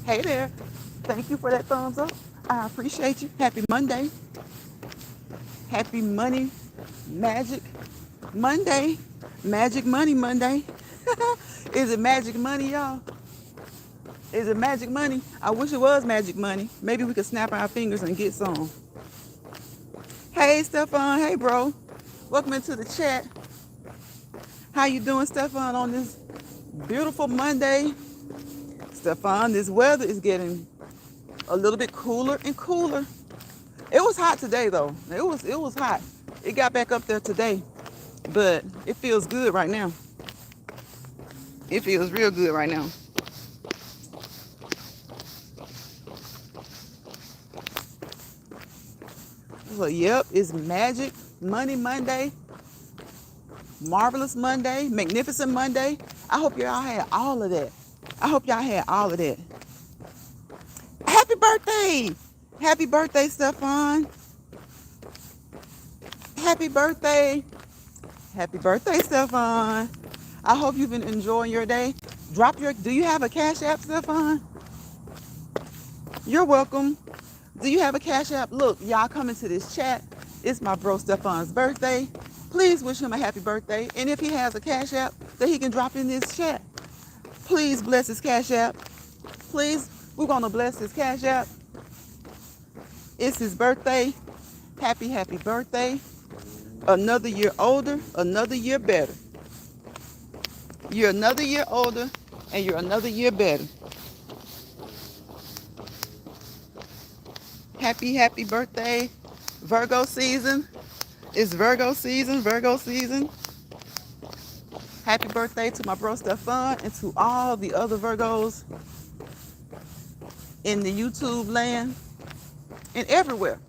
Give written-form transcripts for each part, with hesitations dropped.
Hey there. Thank you for that thumbs up. I appreciate you. Happy Monday. Happy Money Magic Monday. Magic Money Monday. Is it magic money, y'all? Is it magic money? I wish it was magic money. Maybe we could snap our fingers and get some. Hey, Stefan. Hey, bro. Welcome into the chat. How you doing, Stefan, on this beautiful Monday? Stefan, this weather is getting a little bit cooler and cooler. It was hot today, though. It was hot. It got back up there today, but it feels good right now. It feels real good right now. So, yep, it's Magic Money Monday, Marvelous Monday, Magnificent Monday. I hope y'all had all of that. I hope y'all had all of that. Happy birthday! Happy birthday, Stefan. Happy birthday. Happy birthday, Stefan. I hope you've been enjoying your day. Do you have a Cash App, Stefan? You're welcome. Do you have a Cash App? Look, y'all come into this chat. It's my bro Stefan's birthday. Please wish him a happy birthday. And if he has a Cash App that he can drop in this chat, please bless his Cash App. Please, we're going to bless his Cash App. It's his birthday. Happy, happy birthday. Another year older, another year better. You're another year older, and you're another year better. Happy, happy birthday. Virgo season. It's Virgo season, Virgo season. Happy birthday to my bro Stefan and to all the other Virgos in the YouTube land and everywhere.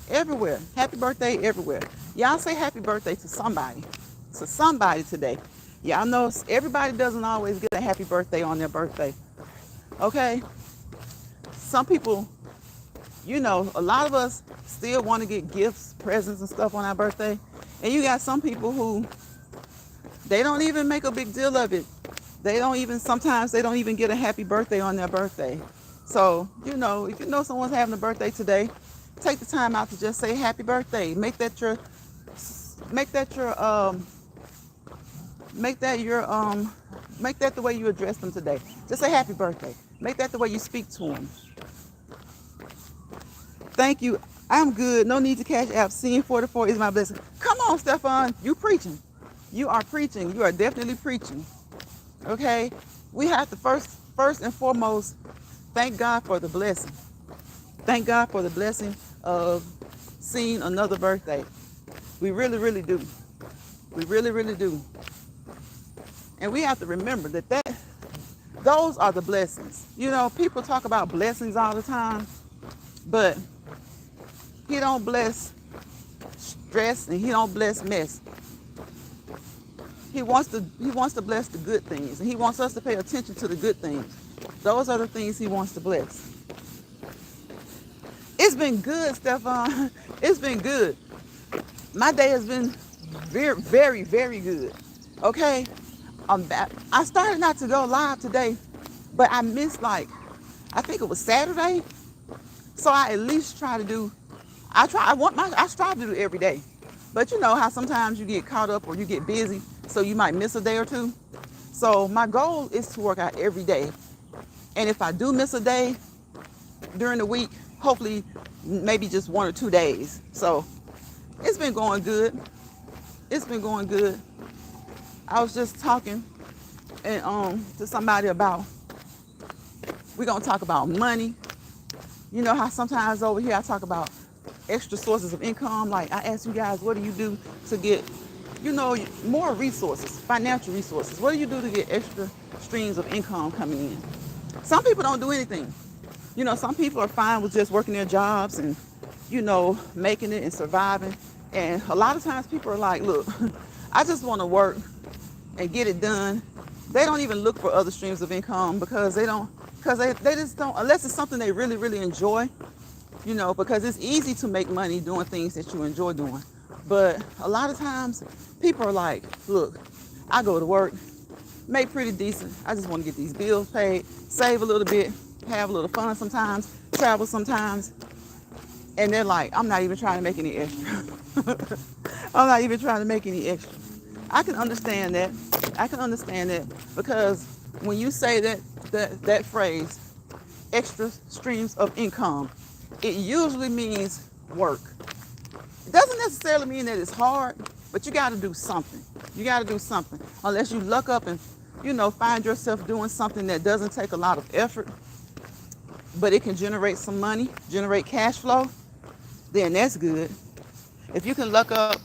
Everywhere. Happy birthday everywhere. Y'all say happy birthday to somebody. To somebody today. Y'all know everybody doesn't always get a happy birthday on their birthday. Okay? Some people, a lot of us still want to get gifts, presents, and stuff on our birthday. And you got some people who, they don't even make a big deal of it. Sometimes they don't even get a happy birthday on their birthday. So, if you know someone's having a birthday today, take the time out to just say happy birthday. Make that the way you address them today. Just say happy birthday. Make that the way you speak to them. Thank you. I'm good. No need to Cash App. Scene 44 is my blessing. Come on, Stefan. You preaching. You are preaching. You are definitely preaching. Okay? We have to first and foremost, thank God for the blessing. Thank God for the blessing of seeing another birthday. We really, really do. We really, really do. And we have to remember that those are the blessings. People talk about blessings all the time, but he don't bless stress and he don't bless mess. He wants to bless the good things, and he wants us to pay attention to the good things. Those are the things he wants to bless. It's been good, Stefan. It's been good. My day has been very, very, very good. Okay? I started not to go live today, but I missed I think it was Saturday. So I at least try to do, I strive to do every day. But you know how sometimes you get caught up or you get busy, so you might miss a day or two. So my goal is to work out every day. And if I do miss a day during the week, hopefully maybe just 1 or 2 days. So it's been going good. It's been going good. I was just talking to somebody about, we're going to talk about money. You know how sometimes over here I talk about extra sources of income. Like I ask you guys, what do you do to get, more resources, financial resources? What do you do to get extra streams of income coming in? Some people don't do anything. Some people are fine with just working their jobs and, making it and surviving. And a lot of times people are like, look, I just want to work and get it done. They don't even look for other streams of income because they just don't, unless it's something they really, really enjoy, because it's easy to make money doing things that you enjoy doing. But a lot of times people are like, look, I go to work, make pretty decent. I just want to get these bills paid, save a little bit, have a little fun sometimes, travel sometimes, and they're like, I'm not even trying to make any extra. I'm not even trying to make any extra. I can understand that. I can understand that because when you say that phrase, extra streams of income, it usually means work. It doesn't necessarily mean that it's hard, but you got to do something. You got to do something. Unless you luck up and, find yourself doing something that doesn't take a lot of effort, but it can generate some money, generate cash flow, then that's good. If you can luck up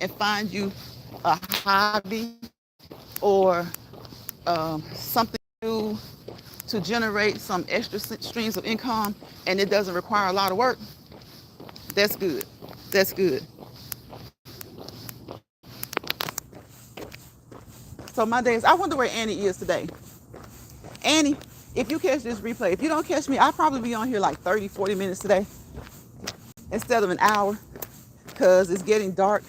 and find you a hobby or something new to generate some extra streams of income and it doesn't require a lot of work, that's good. That's good. So my days, I wonder where Annie is today. Annie, if you catch this replay, if you don't catch me, I'll probably be on here like 30, 40 minutes today instead of an hour because it's getting dark.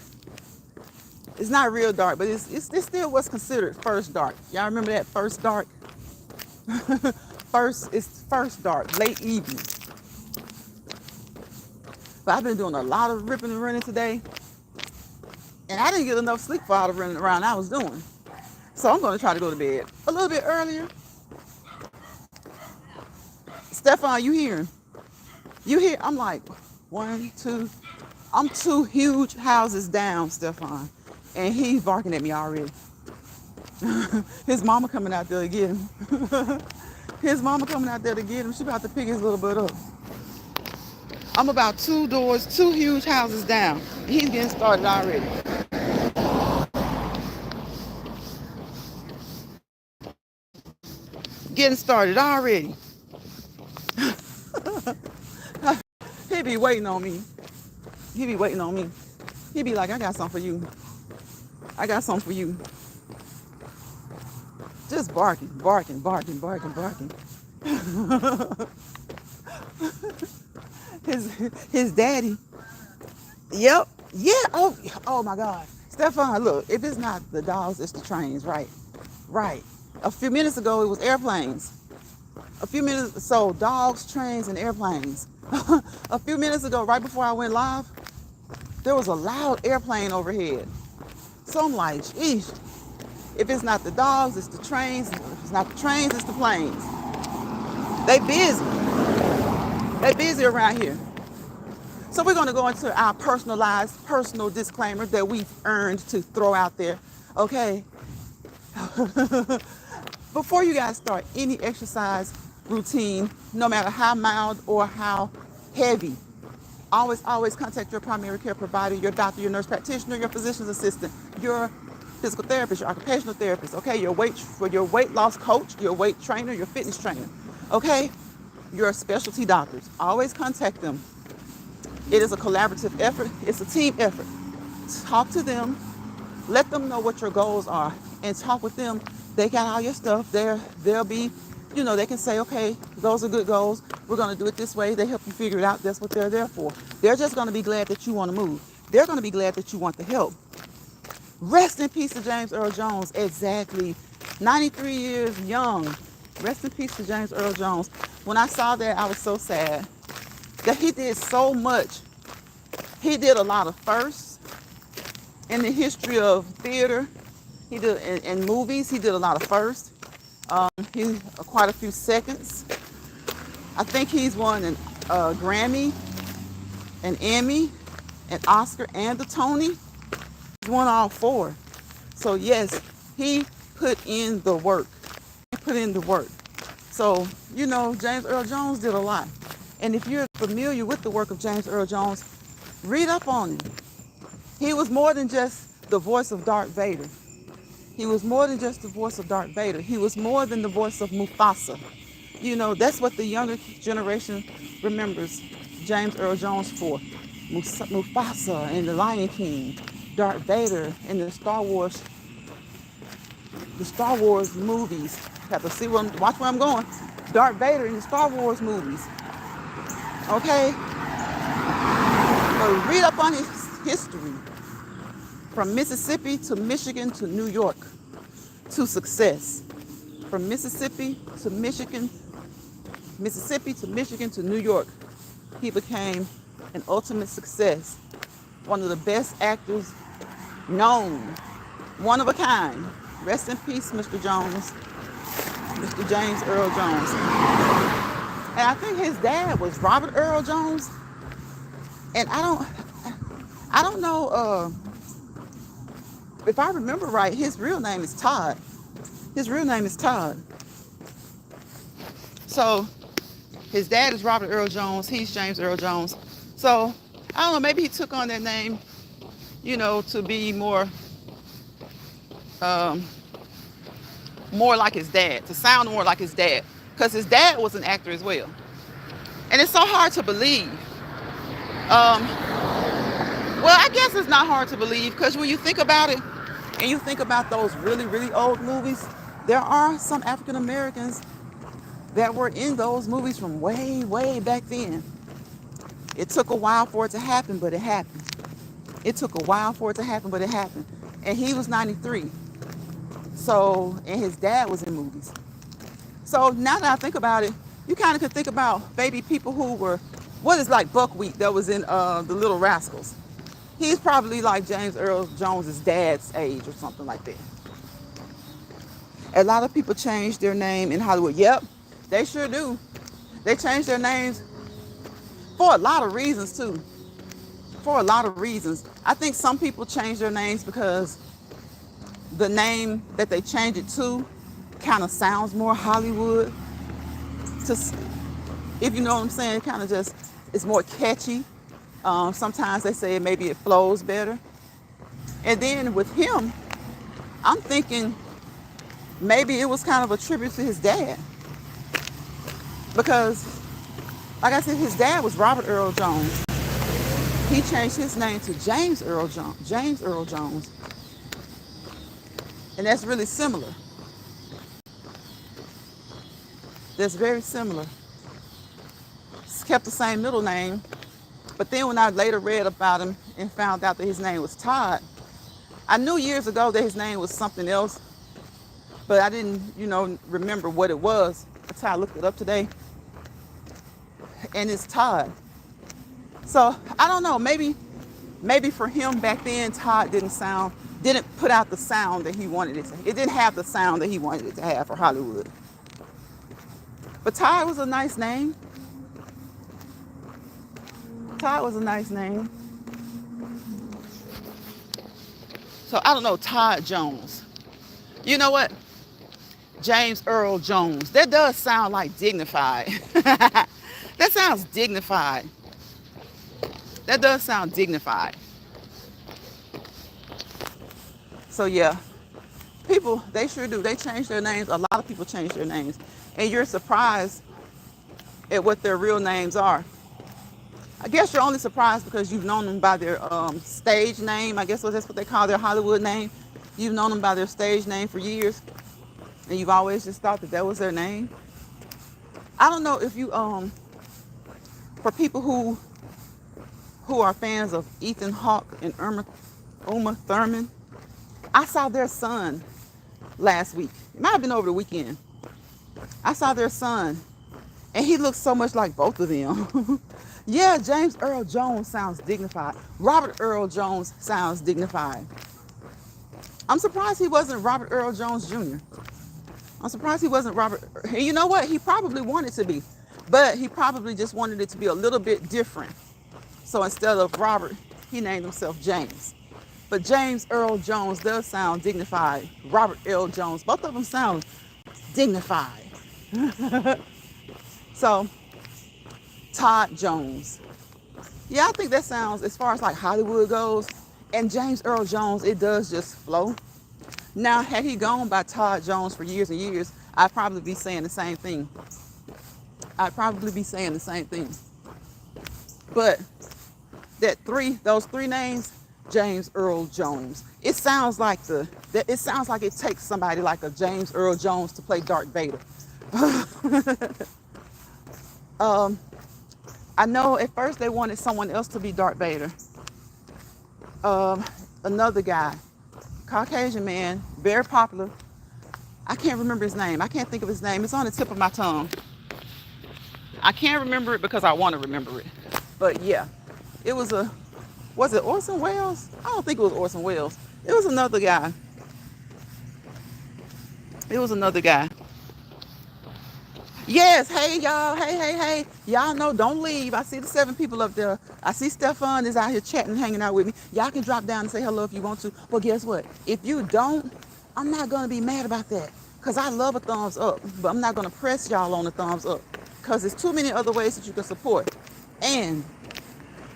It's not real dark, but it's still what's considered first dark. Y'all remember that first dark? It's first dark, late evening. But I've been doing a lot of ripping and running today. And I didn't get enough sleep for all the running around I was doing. So I'm going to try to go to bed a little bit earlier. Stefan, you hearing? You hear? I'm like, 1, 2. I'm 2 huge houses down, Stefan. And he's barking at me already. His mama coming out there to get him. His mama coming out there to get him. She about to pick his little butt up. I'm about 2 huge houses down. He's getting started already. Getting started already. He be waiting on me. He be waiting on me. He be like, I got something for you. I got something for you. Just barking. His daddy. Yep. Yeah. Oh my God. Stefan, look, if it's not the dogs, it's the trains, right? Right. A few minutes ago, it was airplanes. So dogs, trains, and airplanes. A few minutes ago, right before I went live, there was a loud airplane overhead. So I'm like, geez, if it's not the dogs, it's the trains. If it's not the trains, it's the planes. They busy. They busy around here. So we're going to go into our personal disclaimer that we've earned to throw out there, okay? Before you guys start any exercise routine, no matter how mild or how heavy, always contact your primary care provider, your doctor, your nurse practitioner, your physician's assistant, your physical therapist, your occupational therapist, okay? Your weight loss coach, your weight trainer, your fitness trainer, okay? Your specialty doctors. Always contact them. It is a collaborative effort. It's a team effort. Talk to them. Let them know what your goals are and talk with them. They got all your stuff. They'll be, they can say, okay, those are good goals. We're going to do it this way. They help you figure it out. That's what they're there for. They're just going to be glad that you want to move. They're going to be glad that you want the help. Rest in peace to James Earl Jones. Exactly. 93 years young. Rest in peace to James Earl Jones. When I saw that, I was so sad that he did so much. He did a lot of firsts in the history of theater. He did in movies. He did a lot of firsts. He quite a few seconds. I think he's won an Grammy, an Emmy, an Oscar, and a Tony. He's won all 4. So yes, he put in the work. So, James Earl Jones did a lot. And if you're familiar with the work of James Earl Jones, read up on him. He was more than just the voice of Darth Vader. He was more than just the voice of Darth Vader. He was more than the voice of Mufasa. That's what the younger generation remembers James Earl Jones for. Mufasa in The Lion King, Darth Vader in the Star Wars movies. Have to see watch where I'm going. Darth Vader in the Star Wars movies. Okay? But read up on his history. From Mississippi to Michigan to New York to success. From Mississippi to Michigan Mississippi to Michigan to New York, he became an ultimate success. One of the best actors known. One of a kind. Rest in peace, Mr. Jones. Mr. James Earl Jones. And I think his dad was Robert Earl Jones. And I don't know if I remember right, his real name is Todd. His real name is Todd. So his dad is Robert Earl Jones. He's James Earl Jones. So I don't know, maybe he took on that name, to be more like his dad, to sound more like his dad, because his dad was an actor as well. And it's so hard to believe. Well, I guess it's not hard to believe, because when you think about it, and you think about those really, really old movies, there are some African Americans that were in those movies from way, way back then. It took a while for it to happen, but it happened. It took a while for it to happen, but it happened. And he was 93. So, and his dad was in movies. So now that I think about it, you kind of could think about maybe people who were, what is like Buckwheat that was in The Little Rascals. He's probably like James Earl Jones's dad's age or something like that. A lot of people change their name in Hollywood. Yep, they sure do. They change their names for a lot of reasons too. For a lot of reasons. I think some people change their names because the name that they change it to kind of sounds more Hollywood. If you know what I'm saying, kind of just, it's more catchy. Sometimes they say maybe it flows better. And then with him, I'm thinking maybe it was kind of a tribute to his dad. Because, like I said, his dad was Robert Earl Jones. He changed his name to James Earl Jones. James Earl Jones. And that's really similar. That's very similar. He's kept the same middle name. But then when I later read about him and found out that his name was Todd, I knew years ago that his name was something else, but I didn't, remember what it was until I looked it up today. And it's Todd. So I don't know, maybe for him back then, Todd didn't put out the sound that he wanted it to. It didn't have the sound that he wanted it to have for Hollywood. But Todd was a nice name. Todd was a nice name. So I don't know, Todd Jones. You know what? James Earl Jones. That does sound like dignified. That sounds dignified. That does sound dignified. So yeah, people, they sure do. They change their names. A lot of people change their names. And you're surprised at what their real names are. I guess you're only surprised because you've known them by their stage name. I guess that's what they call their Hollywood name. You've known them by their stage name for years. And you've always just thought that was their name. I don't know if you, for people who are fans of Ethan Hawke and Uma Thurman, I saw their son last week. It might have been over the weekend. I saw their son, and he looks so much like both of them. Yeah, James Earl Jones sounds dignified. Robert Earl Jones sounds dignified. I'm surprised he wasn't Robert Earl Jones Jr. I'm surprised he wasn't Robert. And you know what? He probably wanted to be, but he probably just wanted it to be a little bit different. So instead of Robert, he named himself James. But James Earl Jones does sound dignified. Robert Earl Jones, both of them sound dignified. So, Todd Jones. Yeah, I think that sounds, as far as like Hollywood goes, and James Earl Jones, it does just flow. Now, had he gone by Todd Jones for years and years, I'd probably be saying the same thing. But those three names, James Earl Jones. It sounds like it takes somebody like a James Earl Jones to play Darth Vader. I know at first they wanted someone else to be Darth Vader. Another guy, Caucasian man, very popular. I can't remember his name. I can't think of his name. It's on the tip of my tongue. I can't remember it because I want to remember it. But yeah, it was was it Orson Welles? I don't think it was Orson Welles. It was another guy. It was another guy. Yes, hey y'all, hey. Y'all know, don't leave. I see the 7 people up there. I see Stefan is out here chatting, hanging out with me. Y'all can drop down and say hello if you want to. But guess what? If you don't, I'm not going to be mad about that. Because I love a thumbs up. But I'm not going to press y'all on the thumbs up. Because there's too many other ways that you can support. And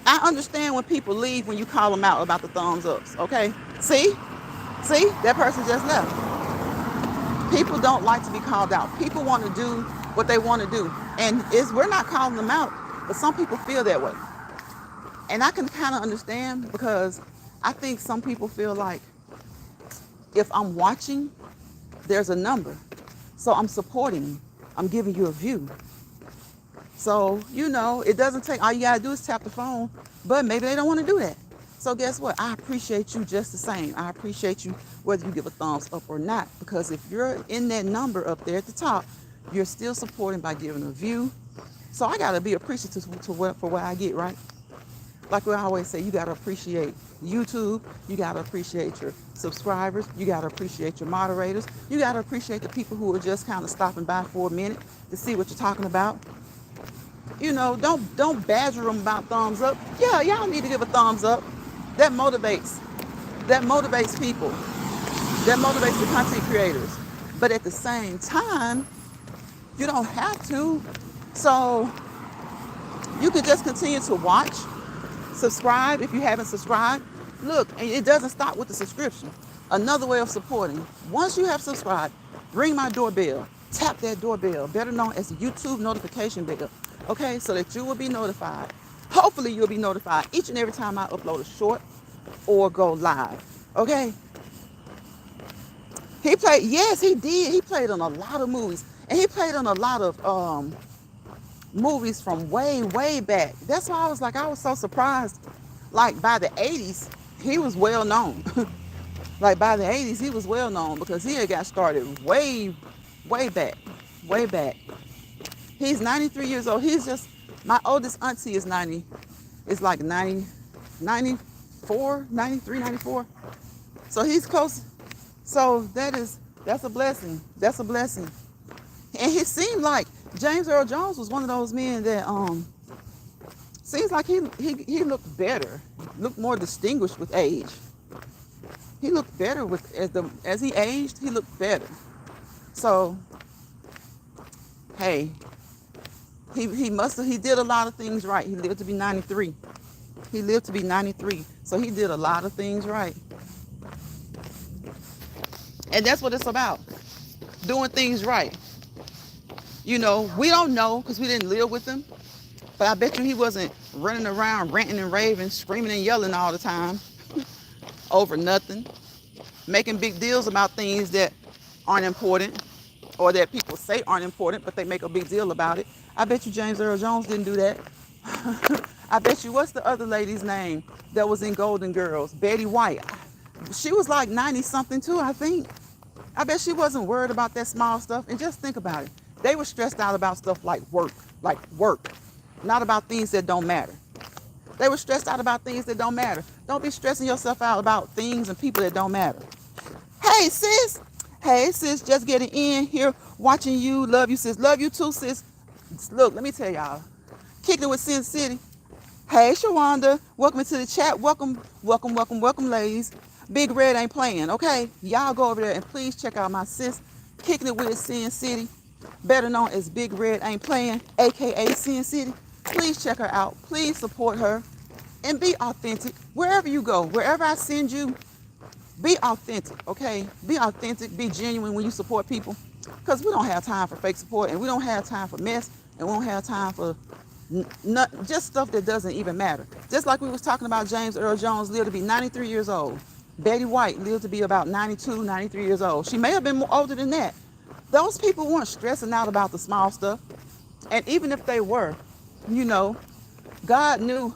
I understand when people leave when you call them out about the thumbs ups, okay? See? That person just left. People don't like to be called out. People want to do what they want to do. And we're not calling them out, but some people feel that way. And I can kind of understand, because I think some people feel like if I'm watching, there's a number. So I'm supporting you. I'm giving you a view. So, it doesn't take, all you got to do is tap the phone, but maybe they don't want to do that. So guess what? I appreciate you just the same. I appreciate you whether you give a thumbs up or not, because if you're in that number up there at the top, you're still supporting by giving a view. So I got to be appreciative for what I get, right? Like we always say, you got to appreciate YouTube. You got to appreciate your subscribers. You got to appreciate your moderators. You got to appreciate the people who are just kind of stopping by for a minute to see what you're talking about. Don't badger them about thumbs up. Yeah, y'all need to give a thumbs up. That motivates people. That motivates the content creators. But at the same time, you don't have to. So you could just continue to watch, subscribe if you haven't subscribed. Look, and it doesn't stop with the subscription. Another way of supporting. Once you have subscribed, ring my doorbell. Tap that doorbell, better known as the YouTube notification bell. Okay, so that you will be notified. Hopefully you'll be notified each and every time I upload a short or go live. Okay? He played, yes, he did. He played on a lot of movies. And he played on a lot of movies from way, way back. That's why I was so surprised. Like by the 80s, he was well known. Like by the 80s, he was well known because he had got started way, way back. Way back. He's 93 years old. He's just, my oldest auntie is 90. It's like 90, 94, 93, 94. So he's close. So that's a blessing. That's a blessing. And he seemed like James Earl Jones was one of those men that seems like he looked better, looked more distinguished with age. He looked better as he aged. He looked better. So hey, he did a lot of things right. He lived to be 93. He lived to be 93. So he did a lot of things right. And that's what it's about. Doing things right. We don't know because we didn't live with him. But I bet you he wasn't running around ranting and raving, screaming and yelling all the time over nothing. Making big deals about things that aren't important or that people say aren't important, but they make a big deal about it. I bet you James Earl Jones didn't do that. I bet you, what's the other lady's name that was in Golden Girls? Betty White. She was like 90 something too, I think. I bet she wasn't worried about that small stuff. And just think about it. They were stressed out about stuff like work, not about things that don't matter. They were stressed out about things that don't matter. Don't be stressing yourself out about things and people that don't matter. Hey, sis. Hey, sis, just getting in here, watching you. Love you, sis. Love you too, sis. Look, let me tell y'all. Kicking it with Sin City. Hey, Shawanda. Welcome to the chat. Welcome, ladies. Big Red ain't playing, okay? Y'all go over there and please check out my sis, Kicking It With Sin City, better known as Big Red Ain't Playing, aka Sin City. Please check her out. Please support her and be authentic. Wherever you go, wherever I send you, be authentic, okay? Be authentic, be genuine when you support people. Because we don't have time for fake support, and we don't have time for mess, and we don't have time for just stuff that doesn't even matter. Just like we was talking about James Earl Jones lived to be 93 years old. Betty White lived to be about 92, 93 years old. She may have been more older than that. Those people weren't stressing out about the small stuff. And even if they were, God knew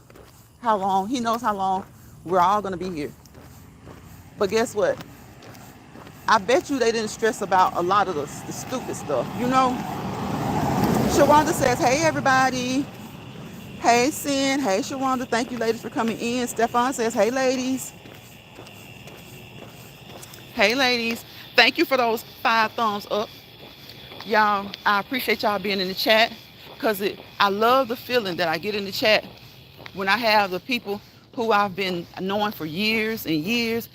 how long. He knows how long we're all going to be here. But guess what? I bet you they didn't stress about a lot of the stupid stuff, Shawanda says, hey, everybody. Hey, Sin. Hey, Shawanda. Thank you, ladies, for coming in. Stefan says, hey, ladies. Hey, ladies. Thank you for those 5 thumbs up. Y'all, I appreciate y'all being in the chat because I love the feeling that I get in the chat when I have the people who I've been knowing for years and years,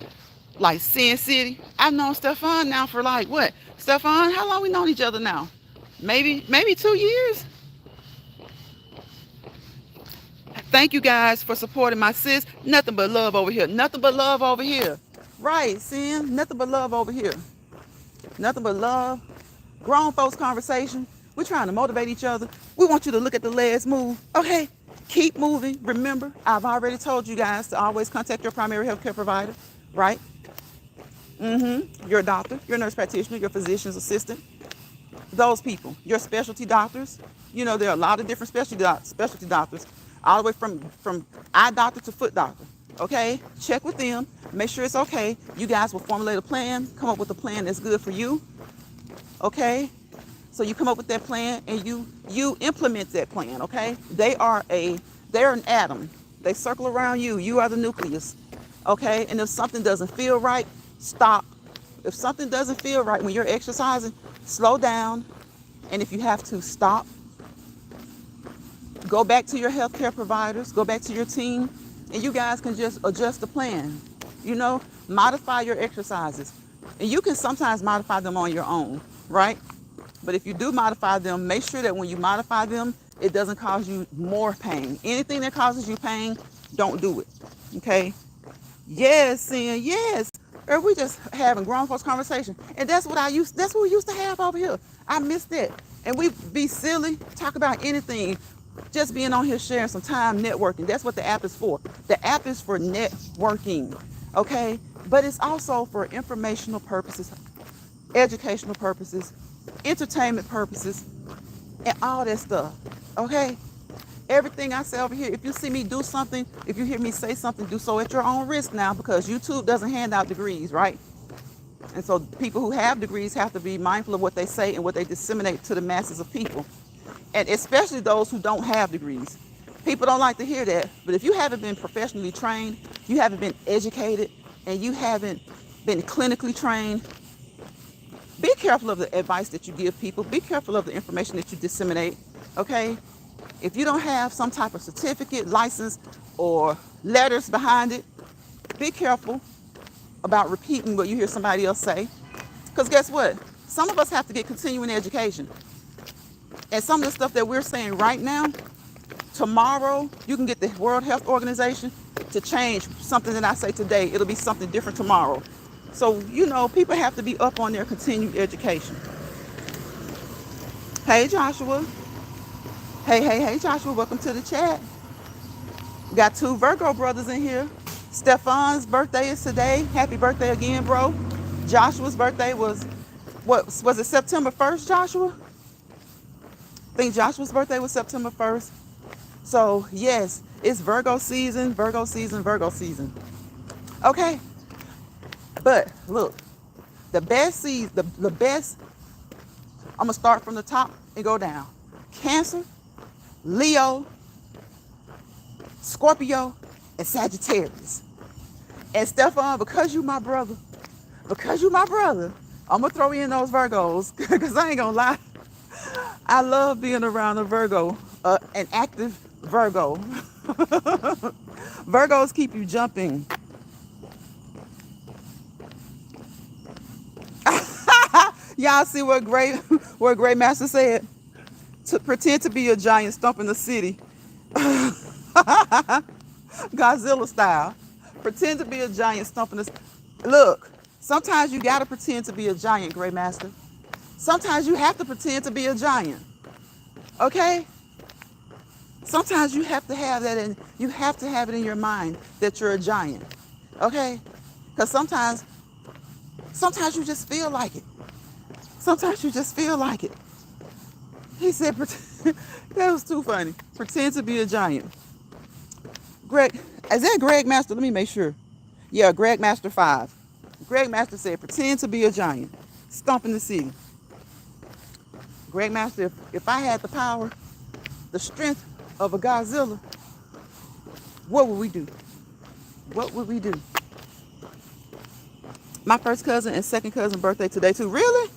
like Sin City. I've known Stefan now for like what? Stefan, how long we known each other now? Maybe 2 years? Thank you guys for supporting my sis. Nothing but love over here. Nothing but love over here. Right, Sin. Nothing but love over here. Nothing but love. Grown folks conversation. We're trying to motivate each other. We want you to look at the legs move. Okay, keep moving. Remember, I've already told you guys to always contact your primary healthcare provider, right? Your doctor, your nurse practitioner, your physician's assistant. Those people, your specialty doctors. You know, there are a lot of different specialty doctors, all the way from eye doctor to foot doctor. Okay, check with them. Make sure it's okay. You guys will formulate a plan, come up with a plan that's good for you. Okay, so you come up with that plan and you implement that plan. Okay, they're an atom. They circle around you. You are the nucleus. Okay, and if something doesn't feel right, stop. If something doesn't feel right when you're exercising, slow down. And if you have to, stop. Go back to your healthcare providers. Go back to your team, and you guys can just adjust the plan. You know, modify your exercises, and you can sometimes modify them on your own. Right? But if you do modify them, make sure that when you modify them, it doesn't cause you more pain. Anything that causes you pain, don't do it. Okay? Yes, Sin, yes. Or we just having grown folks conversation. And that's what we used to have over here. I miss that. And we be silly, talk about anything. Just being on here sharing some time networking. That's what the app is for. The app is for networking. Okay? But it's also for informational purposes, educational purposes, entertainment purposes, and all that stuff. Okay? Everything I say over here, if you see me do something, if you hear me say something, do so at your own risk now, because YouTube doesn't hand out degrees, right? And so people who have degrees have to be mindful of what they say and what they disseminate to the masses of people. And especially those who don't have degrees. People don't like to hear that. But if you haven't been professionally trained, you haven't been educated, and you haven't been clinically trained, be careful of the advice that you give people. Be careful of the information that you disseminate, okay? If you don't have some type of certificate, license, or letters behind it, be careful about repeating what you hear somebody else say. Because guess what? Some of us have to get continuing education. And some of the stuff that we're saying right now, tomorrow, you can get the World Health Organization to change something that I say today. It'll be something different tomorrow. So, you know, people have to be up on their continued education. Hey, Joshua. Hey, Joshua. Welcome to the chat. Got 2 Virgo brothers in here. Stefan's birthday is today. Happy birthday again, bro. Joshua's birthday was it September 1st, Joshua? I think Joshua's birthday was September 1st. So, yes, it's Virgo season, Virgo season, Virgo season. Okay. But look, the best, I'm going to start from the top and go down. Cancer, Leo, Scorpio, and Sagittarius. And Stefan, because you my brother, I'm going to throw in those Virgos, because I ain't going to lie. I love being around a Virgo, an active Virgo. Virgos keep you jumping. Y'all see what Great Master said? To pretend to be a giant stomping the city. Godzilla style. Pretend to be a giant stomping the city. Look, sometimes you gotta pretend to be a giant, Great Master. Sometimes you have to pretend to be a giant. Okay? Sometimes you have to have that and you have to have it in your mind that you're a giant. Okay? Because sometimes you just feel like it. Sometimes you just feel like it. He said, that was too funny. Pretend to be a giant. Greg, is that Greg Master? Let me make sure. Yeah, Greg Master 5. Greg Master said, pretend to be a giant. Stomping the city. Grandmaster, if I had the power, the strength of a Godzilla, what would we do? What would we do? My first cousin and second cousin birthday today too. Really?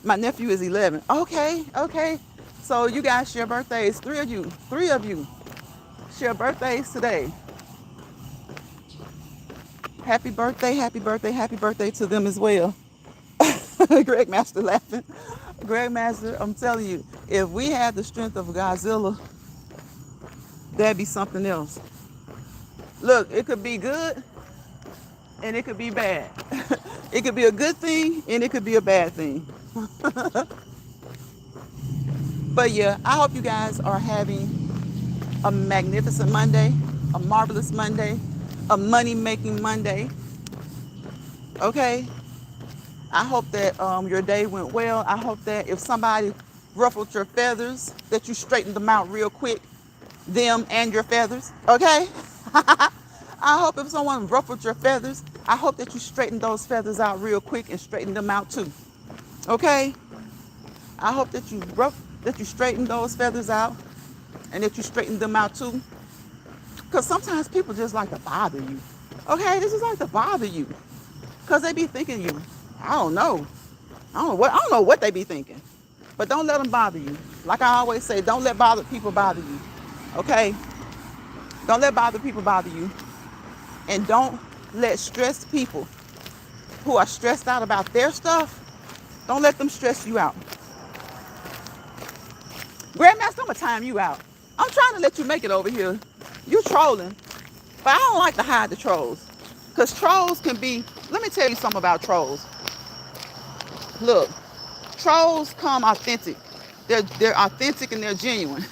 My nephew is 11. Okay, okay. So you guys share birthdays. Three of you share birthdays today. Happy birthday, happy birthday, happy birthday to them as well. Greg Master laughing. Greg Master, I'm telling you, if we had the strength of Godzilla, that'd be something else. Look, it could be good and it could be bad. It could be a good thing and it could be a bad thing. But yeah, I hope you guys are having a magnificent Monday, a marvelous Monday, a money-making Monday. Okay? I hope that your day went well. I hope that if somebody ruffled your feathers, that you straightened them out real quick, them and your feathers. Okay? I hope if someone ruffled your feathers, I hope that you straighten those feathers out real quick and straighten them out too. Okay? I hope that you straighten those feathers out and that you straighten them out too. Because sometimes people just like to bother you. Okay? They just like to bother you. Because they be thinking you, I don't know what they be thinking. But don't let them bother you. Like I always say, don't let people bother you. Okay? Don't let people bother you. And don't let stressed people who are stressed out about their stuff, don't let them stress you out. Grandmaster, I'm going to time you out. I'm trying to let you make it over here. You trolling. But I don't like to hide the trolls. Because trolls can be, let me tell you something about trolls. Look, trolls come authentic. They're authentic and they're genuine.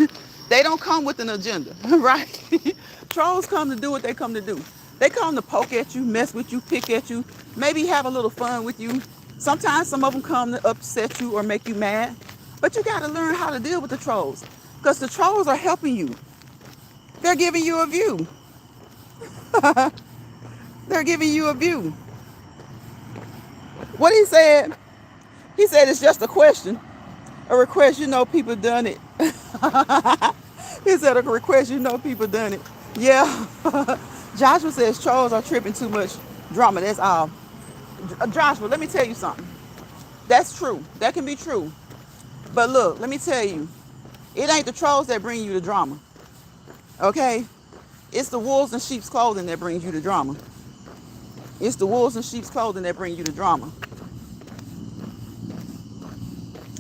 They don't come with an agenda, right? Trolls come to do what they come to do. They come to poke at you, mess with you, pick at you, maybe have a little fun with you. Sometimes some of them come to upset you or make you mad. But you got to learn how to deal with the trolls. Because the trolls are helping you. They're giving you a view. They're giving you a view. What he said it's just a question. A request, you know people done it. He said a request, you know people done it. Yeah. Joshua says trolls are tripping too much drama. That's all. Joshua, let me tell you something. That's true. That can be true. But look, let me tell you, it ain't the trolls that bring you the drama. Okay? It's the wolves in sheep's clothing that brings you the drama. It's the wolves in sheep's clothing that bring you the drama.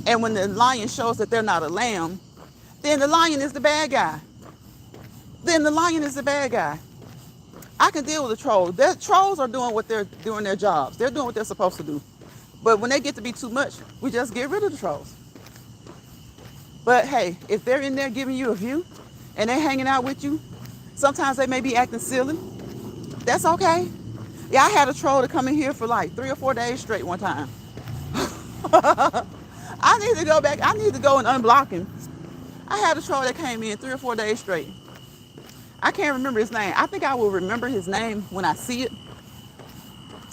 And when the lion shows that they're not a lamb, then the lion is the bad guy. Then the lion is the bad guy. I can deal with the trolls. The trolls are doing what they're doing their jobs. They're doing what they're supposed to do. But when they get to be too much, we just get rid of the trolls. But hey, if they're in there giving you a view and they're hanging out with you, sometimes they may be acting silly. That's okay. Yeah, I had a troll to come in here for like 3 or 4 days straight one time. I need to go back. I need to go and unblock him. I had a troll that came in 3 or 4 days straight. I can't remember his name. I think I will remember his name when I see it.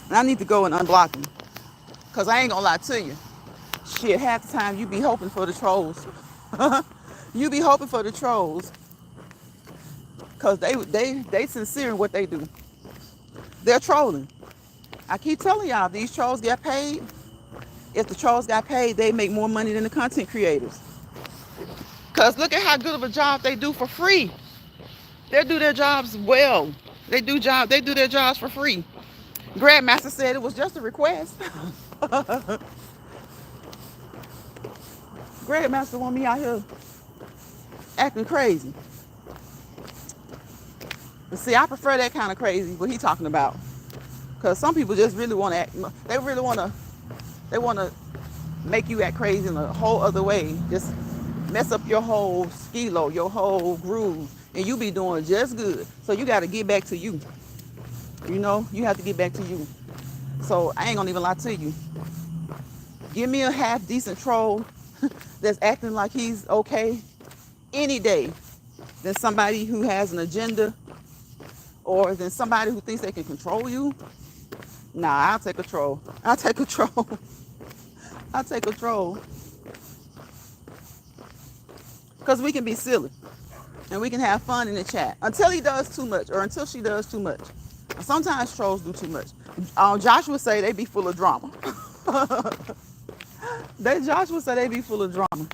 And I need to go and unblock him. Because I ain't going to lie to you. Shit, half the time you be hoping for the trolls. You be hoping for the trolls. Because they sincere in what they do. They're trolling. I keep telling y'all, these trolls get paid. If the trolls got paid, they make more money than the content creators. Because look at how good of a job they do for free. They do their jobs well. They do their jobs for free. Grandmaster said it was just a request. Grandmaster want me out here acting crazy. But see, I prefer that kind of crazy, what he talking about. Because some people just really want to act, they want to make you act crazy in a whole other way. Just mess up your whole skilo, your whole groove. And you be doing just good. So you got to get back to you. You know, you have to get back to you. So I ain't going to even lie to you. Give me a half decent troll that's acting like he's okay any day than somebody who has an agenda or than somebody who thinks they can control you. Nah, I'll take a troll. I'll take a troll. I'll take a troll. Because we can be silly and we can have fun in the chat until he does too much or until she does too much. Sometimes trolls do too much. Joshua say they be full of drama. Joshua say they be full of drama.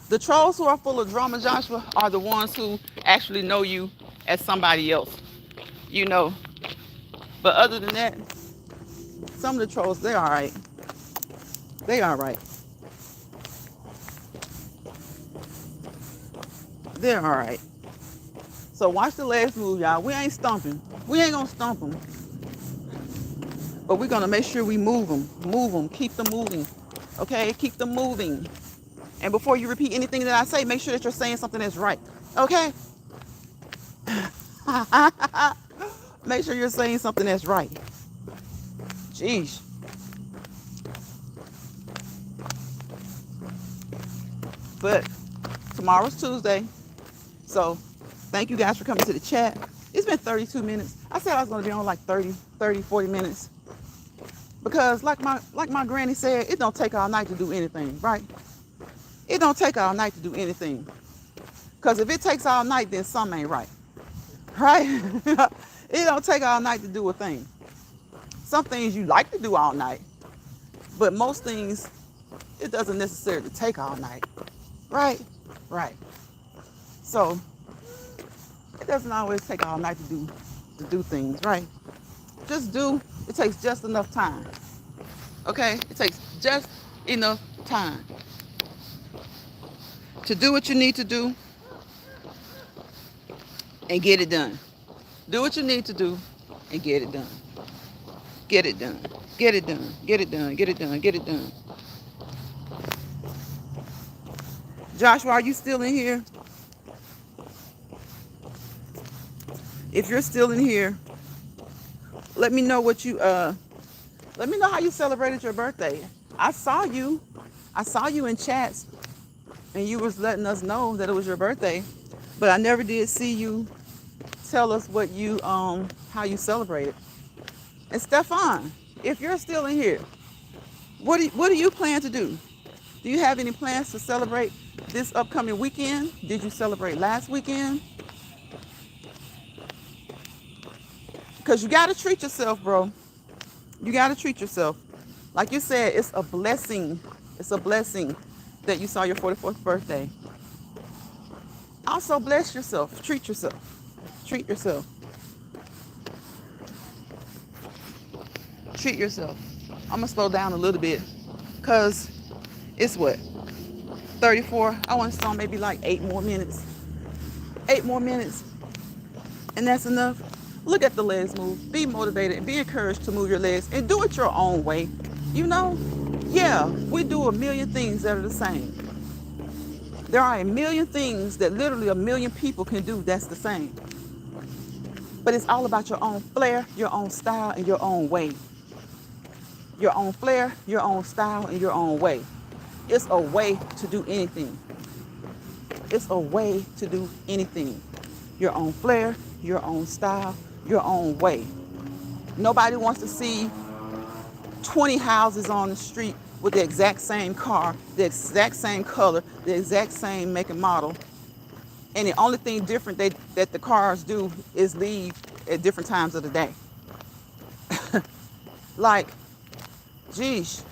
The trolls who are full of drama, Joshua, are the ones who actually know you as somebody else, you know. But other than that, some of the trolls, they're all right. They all right. They're all right. So watch the legs move, y'all. We ain't stomping. We ain't gonna stomp them. But we're gonna make sure we move them. Move them. Keep them moving. Okay? Keep them moving. And before you repeat anything that I say, make sure that you're saying something that's right. Okay? Make sure you're saying something that's right. Jeez. But tomorrow's Tuesday. So thank you guys for coming to the chat. It's been 32 minutes. I said I was going to be on like 30, 40 minutes. Because like my granny said, it don't take all night to do anything, right? It don't take all night to do anything. Because if it takes all night, then something ain't right. Right? It don't take all night to do a thing. Some things you like to do all night. But most things, it doesn't necessarily take all night. Right? Right. So, it doesn't always take all night to do things, right? Just do. It takes just enough time. Okay? It takes just enough time to do what you need to do and get it done. Do what you need to do and get it done. Get it done. Get it done. Get it done. Get it done. Get it done. Joshua, are you still in here? If you're still in here, let me know what you let me know how you celebrated your birthday. I saw you in chats and you was letting us know that it was your birthday, but I never did see you tell us what you how you celebrated. And Stefan, if you're still in here, what do you plan to do? Do you have any plans to celebrate this upcoming weekend? Did you celebrate last weekend? Because you got to treat yourself, bro. You got to treat yourself. Like you said, it's a blessing. It's a blessing that you saw your 44th birthday. Also bless yourself. Treat yourself. Treat yourself. Treat yourself. I'm going to slow down a little bit because it's what? 34. I want to song maybe like 8 more minutes. 8 more minutes. And that's enough. Look at the legs move. Be motivated and be encouraged to move your legs and do it your own way. You know? Yeah, we do a million things that are the same. There are a million things that literally a million people can do that's the same. But it's all about your own flair, your own style, and your own way. Your own flair, your own style, and your own way. It's a way to do anything. It's a way to do anything. Your own flair, your own style, your own way. Nobody wants to see 20 houses on the street with the exact same car, the exact same color, the exact same make and model. And the only thing different that the cars do is leave at different times of the day. Like, geez,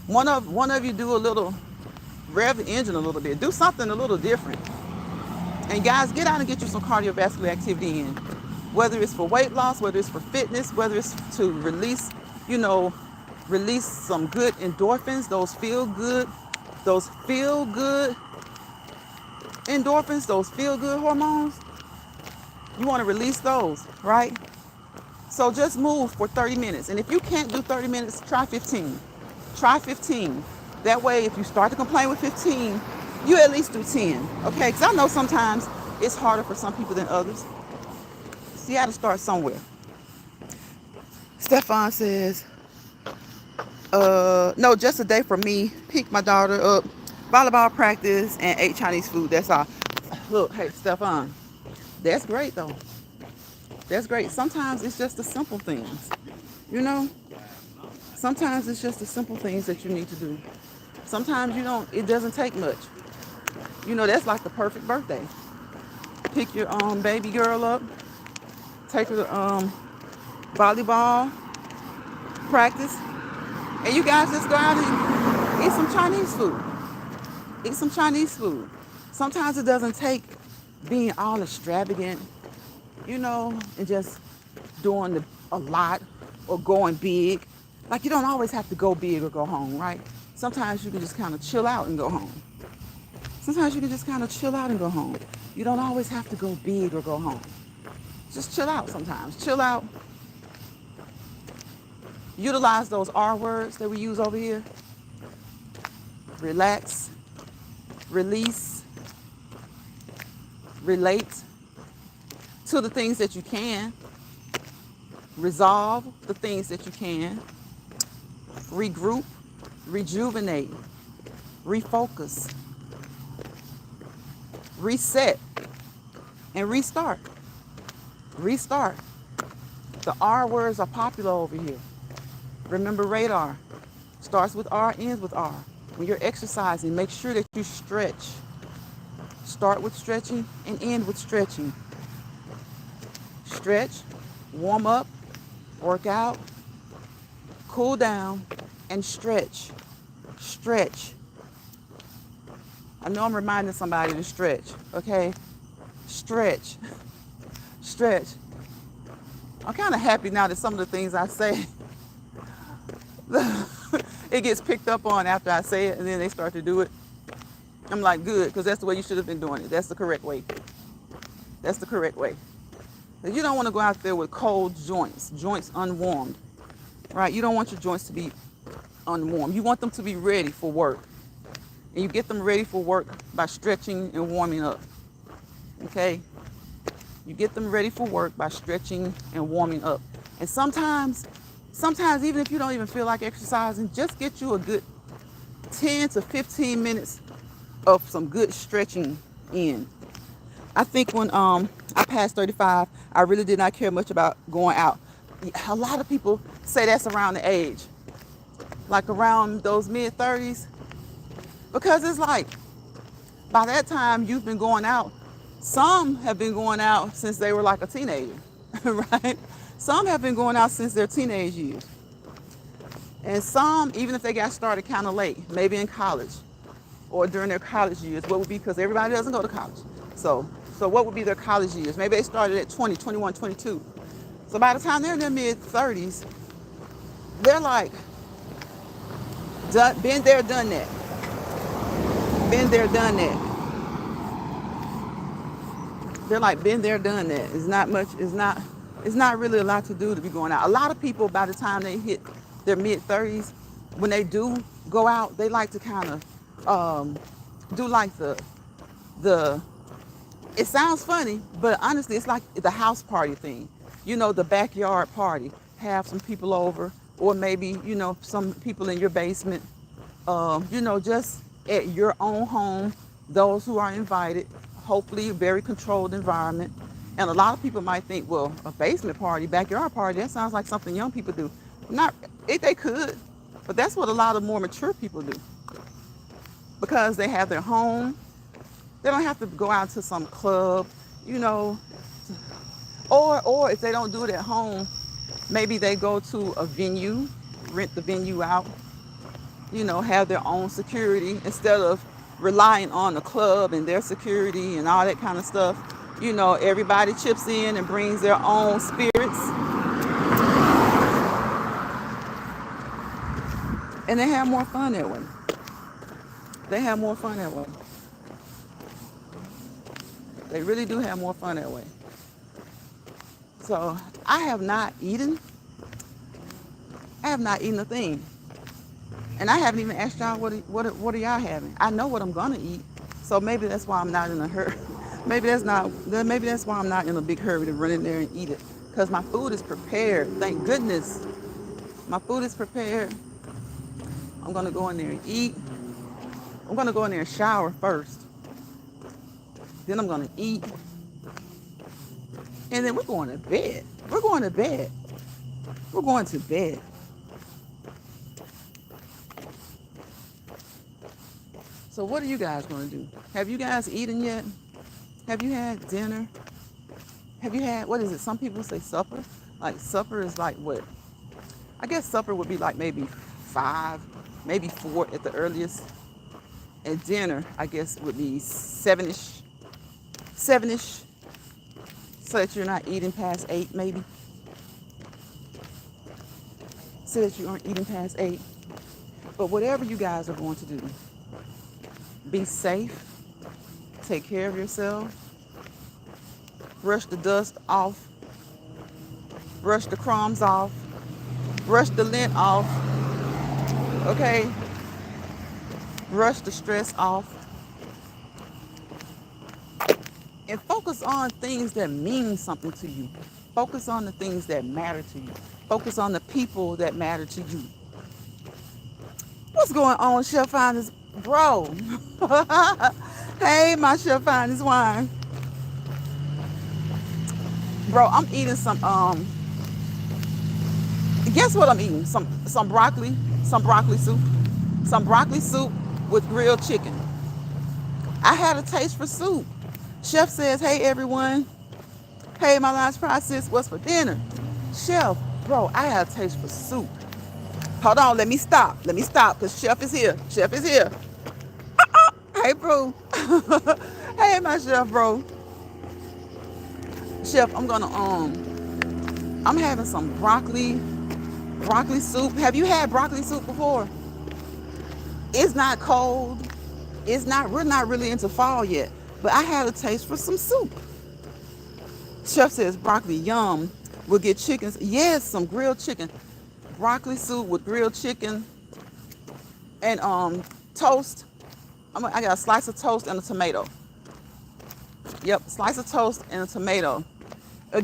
one of you do a little, rev the engine a little bit, do something a little different. And guys, get out and get you some cardiovascular activity in. Whether it's for weight loss, whether it's for fitness, whether it's to release some good endorphins, those feel good endorphins, those feel good hormones. You want to release those, right? So just move for 30 minutes. And if you can't do 30 minutes, try 15. Try 15. That way, if you start to complain with 15, you at least do 10, okay? Because I know sometimes it's harder for some people than others. So you got to start somewhere. Stefan says, no, just a day for me. Pick my daughter up, volleyball practice, and ate Chinese food. That's all. Look, hey, Stefan, that's great, though. That's great. Sometimes it's just the simple things, you know? Sometimes it's just the simple things that you need to do. Sometimes it doesn't take much. You know, that's like the perfect birthday. Pick your baby girl up, take her to volleyball practice, and you guys just go out and eat some Chinese food. Eat some Chinese food. Sometimes it doesn't take being all extravagant, you know, and just doing a lot or going big. Like, you don't always have to go big or go home, right? Sometimes you can just kind of chill out and go home. Sometimes you can just kind of chill out and go home. You don't always have to go big or go home. Just chill out sometimes. Chill out. Utilize those R words that we use over here. Relax, release, relate to the things that you can. Resolve the things that you can. Regroup, rejuvenate, refocus, reset, and restart. Restart. The R words are popular over here. Remember radar. Starts with R, ends with R. When you're exercising, make sure that you stretch. Start with stretching and end with stretching. Stretch, warm up, work out, cool down, and stretch. Stretch. I know I'm reminding somebody to stretch, okay? Stretch. Stretch. I'm kind of happy now that some of the things I say, it gets picked up on after I say it, and then they start to do it. I'm like, good, because that's the way you should have been doing it. That's the correct way. That's the correct way. You don't want to go out there with cold joints unwarmed, right? You don't want your joints to be unwarmed. You want them to be ready for work. And you get them ready for work by stretching and warming up, okay? You get them ready for work by stretching and warming up. And sometimes, even if you don't even feel like exercising, just get you a good 10 to 15 minutes of some good stretching in. I think when I passed 35, I really did not care much about going out. A lot of people say that's around the age, like around those mid-30s, because it's like, by that time you've been going out. Some have been going out since they were like a teenager, right? Some have been going out since their teenage years. And some, even if they got started kind of late, maybe in college or during their college years, what would be, because everybody doesn't go to college. So what would be their college years? Maybe they started at 20, 21, 22. So by the time they're in their mid-30s, they're like, been there, done that. Been there, done that. They're like, been there, done that. It's not really a lot to do to be going out. A lot of people, by the time they hit their mid-30s, when they do go out, they like to kind of do like the it sounds funny, but honestly, it's like the house party thing. You know, the backyard party. Have some people over, or maybe, you know, some people in your basement. You know, just at your own home, those who are invited, hopefully a very controlled environment. And a lot of people might think, well, a basement party, backyard party, that sounds like something young people do. Not, if they could, but that's what a lot of more mature people do. Because they have their home. They don't have to go out to some club, you know, or if they don't do it at home, maybe they go to a venue, rent the venue out, you know, have their own security instead of relying on the club and their security and all that kind of stuff. You know, everybody chips in and brings their own spirits. And they have more fun that way. They have more fun that way. They really do have more fun that way. So I have not eaten a thing. And I haven't even asked y'all what are y'all having. I know what I'm gonna eat. So maybe that's why I'm not in a hurry. Maybe that's why I'm not in a big hurry to run in there and eat it. Because my food is prepared. Thank goodness. My food is prepared. I'm gonna go in there and eat. I'm gonna go in there and shower first. Then I'm gonna eat. And then we're going to bed. We're going to bed. We're going to bed. So what are you guys going to do? Have you guys eaten yet? Have you had dinner? Have you had, what is it? Some people say supper. Like supper is like what? I guess supper would be like maybe 5, maybe 4 at the earliest. And dinner, I guess, would be 7-ish. 7-ish. So that you're not eating past 8 maybe. So that you aren't eating past 8. But whatever you guys are going to do, be safe. Take care of yourself. Brush the dust off. Brush the crumbs off. Brush the lint off. Okay? Brush the stress off. And focus on things that mean something to you. Focus on the things that matter to you. Focus on the people that matter to you. What's going on, Chef Finest? Bro. Hey, my Chef Finest wine. Bro, I'm eating some, guess what I'm eating? Some broccoli soup. Some broccoli soup with grilled chicken. I had a taste for soup. Chef says, hey, everyone. Hey, my last process, what's for dinner? Chef, bro, I had a taste for soup. Hold on, let me stop, because Chef is here. Chef is here. Hey, bro. Hey, my chef, bro. Chef, I'm having some broccoli soup. Have you had broccoli soup before? It's not cold. We're not really into fall yet, but I had a taste for some soup. Chef says broccoli, yum. We'll get chickens. Yes, some grilled chicken. Broccoli soup with grilled chicken and toast. I got a slice of toast and a tomato. Yep, slice of toast and a tomato.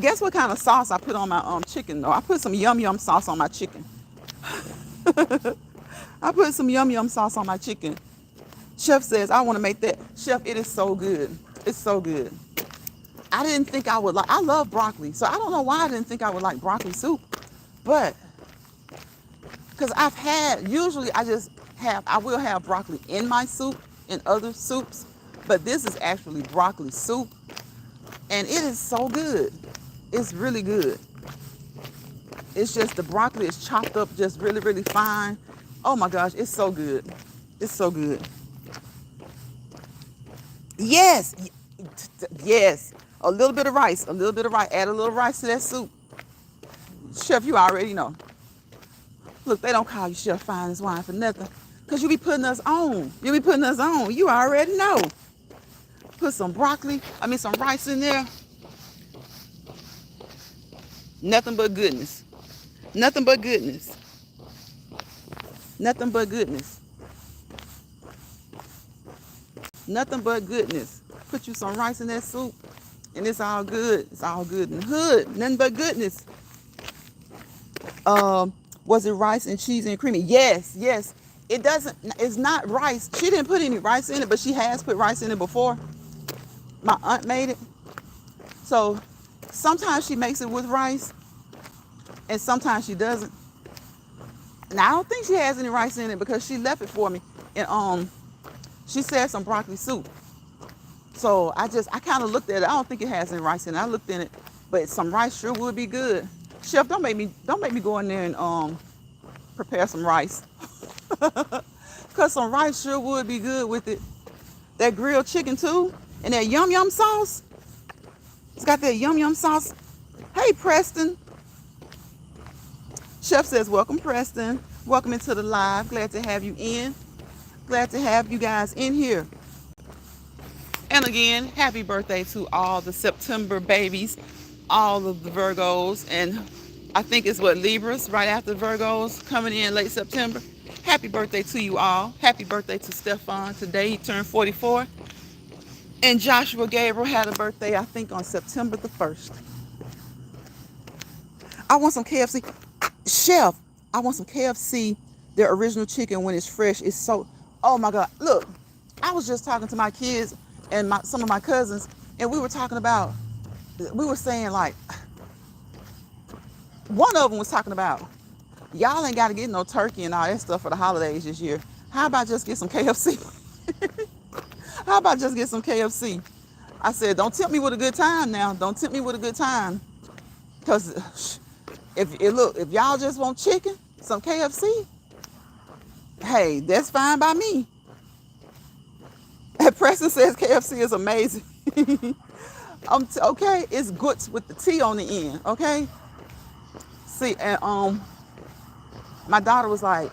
Guess what kind of sauce I put on my chicken though? I put some yum sauce on my chicken. I put some yum sauce on my chicken. Chef says I want to make that. Chef, it is so good. It's so good. I didn't think I would like. I love broccoli, so I don't know why I didn't think I would like broccoli soup, but because usually I will have broccoli in my soup in other soups, but this is actually broccoli soup, and it is so good. It's really good. It's just the broccoli is chopped up just really, really fine. Oh my gosh, it's so good. It's so good. Yes. A little bit of rice. Add a little rice to that soup. Chef, you already know. Look, they don't call you Chef Finest Wine for nothing. Because you be putting us on. You already know. Put some rice in there. Nothing but goodness. Nothing but goodness. Nothing but goodness. Nothing but goodness. Put you some rice in that soup, and it's all good. It's all good in the hood. Nothing but goodness. Was it rice and cheese and creamy? Yes. It's not rice. She didn't put any rice in it, but she has put rice in it before. My aunt made it. So sometimes she makes it with rice, and sometimes she doesn't. Now, I don't think she has any rice in it because she left it for me. And she said some broccoli soup. So I kind of looked at it. I don't think it has any rice in it. I looked in it, but some rice sure would be good. Chef, don't make me go in there and prepare some rice. Cause some rice sure would be good with it. That grilled chicken too, and that yum sauce. It's got that yum sauce. Hey, Preston. Chef says, welcome, Preston. Welcome into the live. Glad to have you in. Glad to have you guys in here. And again, happy birthday to all the September babies, all of the Virgos, and I think it's Libras right after Virgos coming in late September. Happy birthday to you all. Happy birthday to Stefan. Today he turned 44. And Joshua Gabriel had a birthday, I think, on September the 1st. I want some KFC. Chef, I want some KFC. Their original chicken when it's fresh is so, oh my God. Look, I was just talking to my kids and some of my cousins, and we were saying like, one of them was talking about, y'all ain't got to get no turkey and all that stuff for the holidays this year. How about just get some KFC? How about just get some KFC? I said, don't tempt me with a good time now. Don't tempt me with a good time. Because if y'all just want chicken, some KFC, hey, that's fine by me. And Preston says KFC is amazing. Okay, it's good with the T on the end, okay? See, and my daughter was like,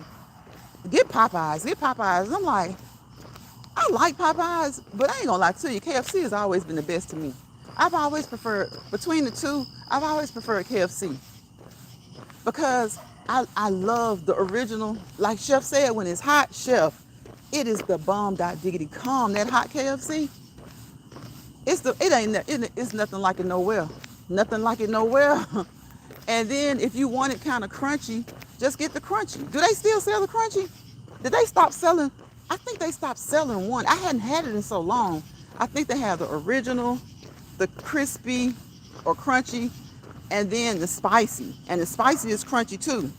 get Popeyes, get Popeyes. And I'm like, I like Popeyes, but I ain't gonna lie to you, KFC has always been the best to me. I've always preferred, between the two, I've always preferred KFC. Because I love the original, like Chef said, when it's hot, Chef, it is the bomb dot diggity calm. That hot KFC, it's nothing like it nowhere. Nothing like it nowhere. And then if you want it kind of crunchy, just get the crunchy. Do they still sell the crunchy? Did they stop selling? I think they stopped selling one. I hadn't had it in so long. I think they have the original, the crispy or crunchy, and then the spicy. And the spicy is crunchy too.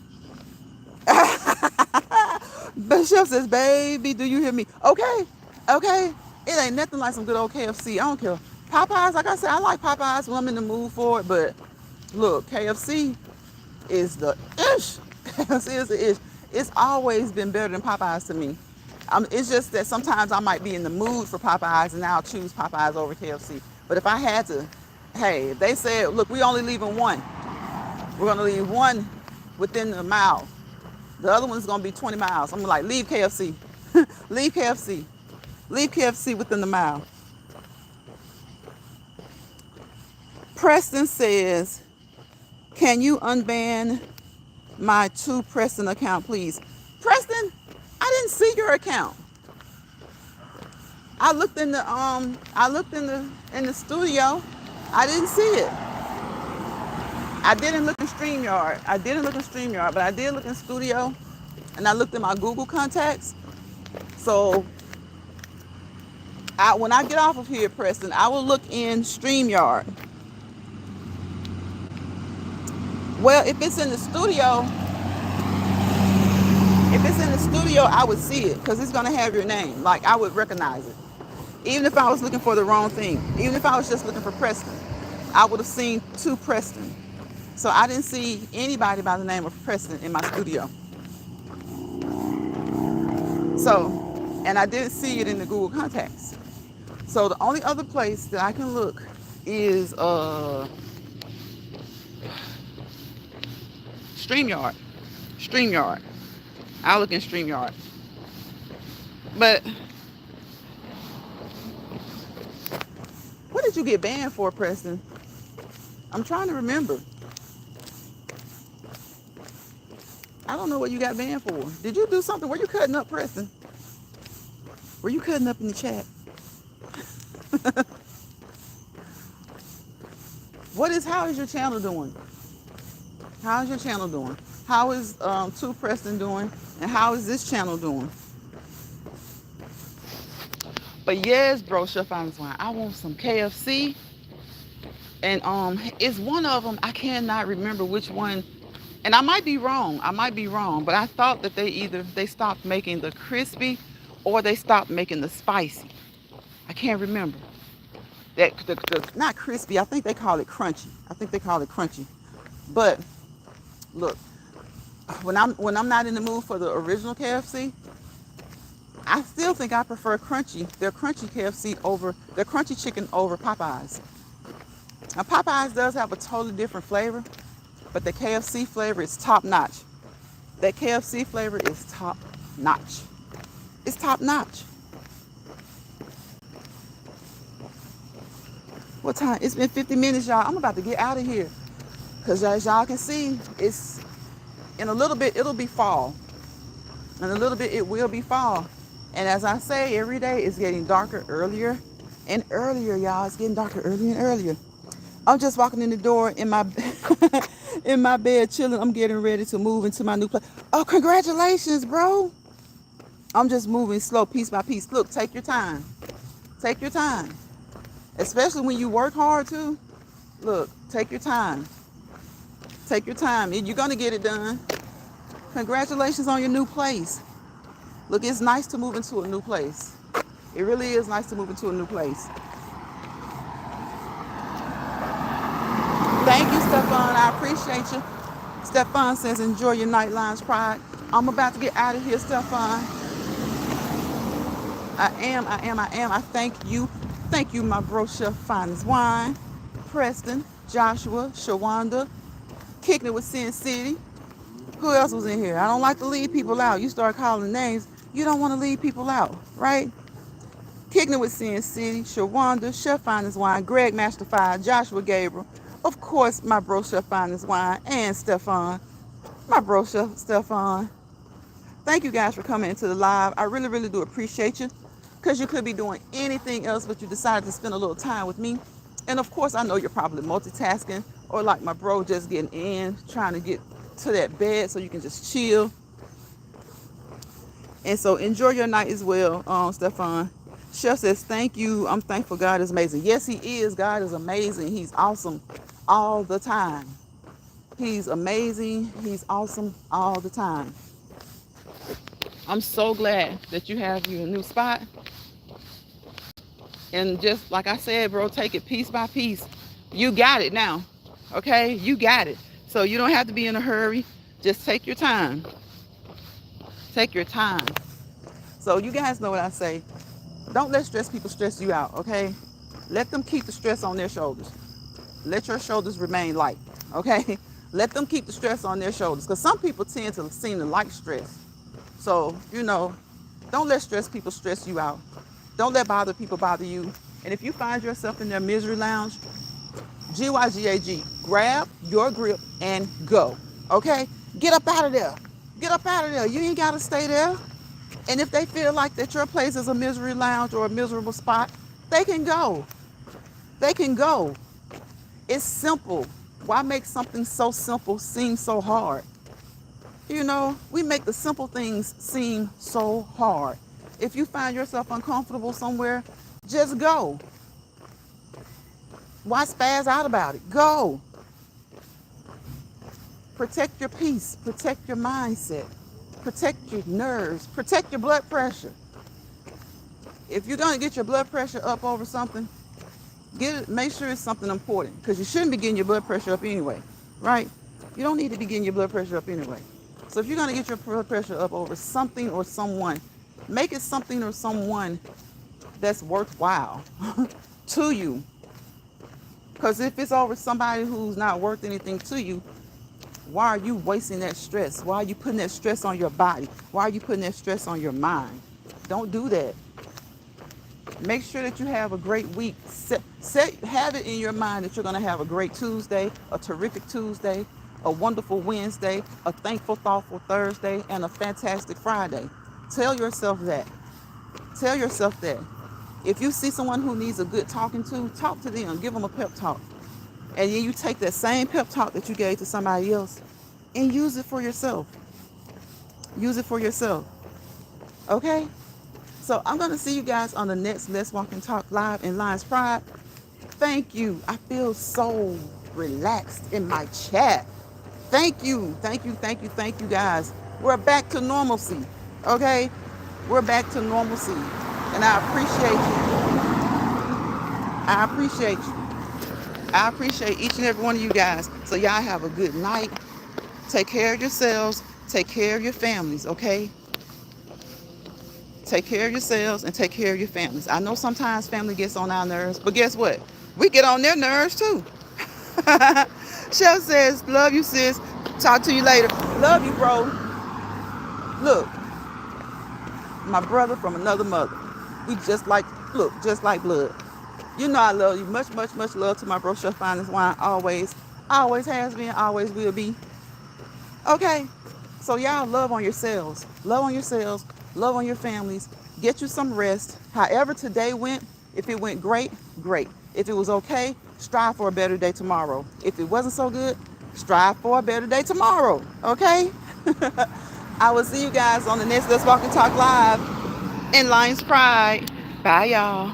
But Chef says, baby, do you hear me? Okay. It ain't nothing like some good old KFC. I don't care. Popeyes, like I said, I like Popeyes when I'm in the mood for it. But look, KFC is the ish. KFC is the ish. It's always been better than Popeyes to me. It's just that sometimes I might be in the mood for Popeyes and I'll choose Popeyes over KFC. But if I had to, hey, if they said, look, we only leaving one. We're going to leave one within the mile. The other one's going to be 20 miles. I'm like, leave KFC. Leave KFC. Leave KFC within the mile. Preston says, can you unban my 2 Preston account, please? Preston, I didn't see your account. I looked in the studio. I didn't see it. I didn't look in StreamYard. But I did look in Studio, and I looked in my Google contacts. So when I get off of here, Preston, I will look in StreamYard. Well, if it's in the studio, I would see it because it's gonna have your name. Like, I would recognize it. Even if I was looking for the wrong thing, even if I was just looking for Preston, I would have seen 2 Preston. So I didn't see anybody by the name of Preston in my studio. So, and I didn't see it in the Google contacts. So the only other place that I can look is StreamYard. I'll look in StreamYard. But what did you get banned for, Preston? I'm trying to remember. I don't know what you got banned for. Did you do something? Were you cutting up, Preston? Were you cutting up in the chat? How is your channel doing? How is your channel doing? How is 2 Preston doing? And how is this channel doing? But yes, bro, Chef Finance Wine, I want some KFC. And it's one of them. I cannot remember which one. And I might be wrong, but I thought that they stopped making the crispy or they stopped making the spicy. I can't remember. Not crispy, I think they call it crunchy. But look, when I'm not in the mood for the original KFC, I still think I prefer their crunchy KFC their crunchy chicken over Popeyes. Now Popeyes does have a totally different flavor, but the KFC flavor is top notch. That KFC flavor is top notch. It's top notch. What time? It's been 50 minutes, y'all. I'm about to get out of here. Because as y'all can see, it's in a little bit, it'll be fall. In a little bit, it will be fall. And as I say, every day it's getting darker earlier and earlier, y'all. It's getting darker earlier and earlier. I'm just walking in the door in my in my bed chilling. I'm getting ready to move into my new place. Oh, congratulations, bro. I'm just moving slow, piece by piece. Look, take your time. Take your time. Especially when you work hard too. Look, take your time. Take your time. You're going to get it done. Congratulations on your new place. Look, it's nice to move into a new place. It really is nice to move into a new place. Thank you, Stefan. I appreciate you. Stefan says, enjoy your night, Lions Pride. I'm about to get out of here, Stefan. I thank you. Thank you, my bro, Chef Finest Wine. Preston, Joshua, Shawanda, kicking it with Sin City. Who else was in here? I don't like to leave people out. You start calling names, you don't want to leave people out, right? Kicking it with Sin City, Shawanda, Chef Finest Wine, Greg Masterfied, Joshua Gabriel, of course, my bro, Chef Finest Wine, and Stefan, my bro, Chef Stefan. Thank you guys for coming into the live. I really, really do appreciate you, because you could be doing anything else, but you decided to spend a little time with me. And of course, I know you're probably multitasking, or like my bro, just getting in, trying to get to that bed so you can just chill. And so enjoy your night as well, Stefan. Chef says, thank you. I'm thankful. God is amazing. Yes, he is. God is amazing. He's awesome all the time. He's amazing. He's awesome all the time. I'm so glad that you have your new spot. And just like I said, bro, take it piece by piece. You got it now. Okay? You got it. So you don't have to be in a hurry. Just take your time. Take your time. So you guys know what I say. Don't let stress people stress you out, okay? Let them keep the stress on their shoulders. Let your shoulders remain light, okay? Let them keep the stress on their shoulders, because some people tend to seem to like stress. So, don't let stress people stress you out. Don't let bother people bother you. And if you find yourself in their misery lounge, GYGAG, grab your grip and go, okay? Get up out of there. Get up out of there. You ain't got to stay there. And if they feel like that your place is a misery lounge or a miserable spot, they can go. They can go. It's simple. Why make something so simple seem so hard? We make the simple things seem so hard. If you find yourself uncomfortable somewhere, just go. Why spaz out about it? Go. Protect your peace. Protect your mindset. Protect your nerves. Protect your blood pressure. If you're going to get your blood pressure up over something, make sure it's something important, because you shouldn't be getting your blood pressure up anyway, right? You don't need to be getting your blood pressure up anyway. So if you're going to get your blood pressure up over something or someone, make it something or someone that's worthwhile to you. Because if it's over somebody who's not worth anything to you, why are you wasting that stress? Why are you putting that stress on your body? Why are you putting that stress on your mind? Don't do that. Make sure that you have a great week. Have it in your mind that you're going to have a great Tuesday, a terrific Tuesday, a wonderful Wednesday, a thankful, thoughtful Thursday, and a fantastic Friday. Tell yourself that. Tell yourself that. If you see someone who needs a good talking to, talk to them. Give them a pep talk. And then you take that same pep talk that you gave to somebody else and use it for yourself. Use it for yourself. Okay? So I'm going to see you guys on the next Let's Walk and Talk Live in Lions Pride. Thank you. I feel so relaxed in my chat. Thank you. Thank you. Thank you. Thank you, guys. We're back to normalcy. Okay? We're back to normalcy. And I appreciate you. I appreciate you. I appreciate each and every one of you guys. So y'all have a good night. Take care of yourselves. Take care of your families, okay? Take care of yourselves and take care of your families. I know sometimes family gets on our nerves, but guess what? We get on their nerves too. Chef says, love you, sis. Talk to you later. Love you, bro. Look, my brother from another mother. We just like blood. You know I love you. Much, much, much love to my bro, Chef Finest Wine. Always has been, always will be. Okay? So y'all love on yourselves. Love on yourselves. Love on your families. Get you some rest. However today went, if it went great, great. If it was okay, strive for a better day tomorrow. If it wasn't so good, strive for a better day tomorrow. Okay? I will see you guys on the next Let's Walk and Talk Live in Lions Pride. Bye, y'all.